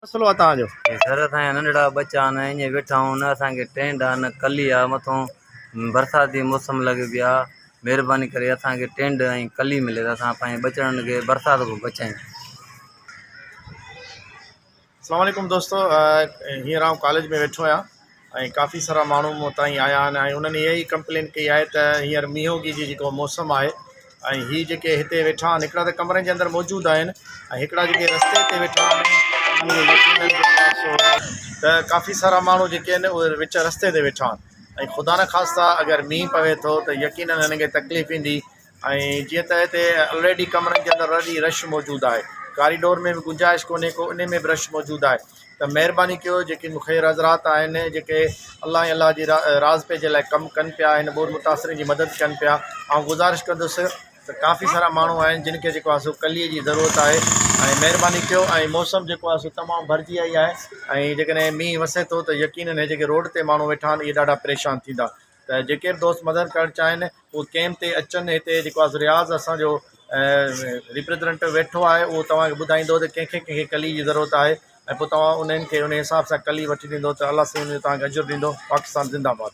मसलो आहे तव्हांजो? घर असांजा नंढड़ा बच्चा आहिनि ईअं वेठा आहियूं न असांखे टेंट आहे न कली आहे मथां बरसाती मौसम लॻी पई आहे। महिरबानी करे असांखे टेंट ऐं कली मिले त असां पंहिंजे बचड़नि खे बरसाति खां बचायूं। अस्सलाम वालेकुम दोस्तो, हींअर आउं कॉलेज में वेठो आहियां ऐं काफ़ी सारा माण्हू मूं ताईं आया आहिनि ऐं उन्हनि इहा ई कंप्लेन कई आहे त हींअर मींहोंगी जी जेको मौसम आहे ऐं हीअ जेके हिते वेठा आहिनि हिकिड़ा त कमरे जे अंदरि मौजूदु आहिनि ऐं हिकिड़ा जेके रस्ते ते वेठा आहिनि त काफ़ी सारा माण्हू जेके आहिनि उहे विच रस्ते ते वेठा आहिनि ऐं ख़ुदा न ख़ास्ता अगरि मींहुं पवे थो त यकीननि हिनखे तकलीफ़ ईंदी। ऐं जीअं त हिते ऑलरेडी कमरनि जे अंदरि ॾाढी रश मौजूदु आहे, कॉरिडोर में बि गुंजाइश कोन्हे को, उन में बि रश मौजूदु आहे। त महिरबानी कयो जेके ख़ैर हज़रात आहिनि जेके अलाह जी राज़ पे जे लाइ कमु कनि पिया, हिन बोर मुतासिरीन जी मदद कनि पिया, ऐं गुज़ारिश कंदुसि त काफ़ी सारा माण्हू आहिनि जिन खे जेको आहे सो कलीअ जी ज़रूरत आहे ऐं महिरबानी कयो। ऐं मौसम जेको आहे सो तमामु भरिजी आई आहे ऐं जेकॾहिं मींहुं वसे थो त यकीननि हे जेके रोड ते माण्हू वेठा आहिनि इहे ॾाढा परेशान थींदा। त जेके बि दोस्त मदद करणु चाहिनि उहे कैम्प ते अचनि। हिते जेको आहे रियाज़ असांजो रिप्रेज़ेंटेटिव वेठो आहे, उहो तव्हांखे ॿुधाईंदो त कंहिंखे कली जी ज़रूरत आहे ऐं पोइ तव्हां उन्हनि खे उन हिसाब सां कली वठी ॾींदो त अलाह साईं तव्हांखे अजुर ॾींदो। पाकिस्तान ज़िंदाबाद।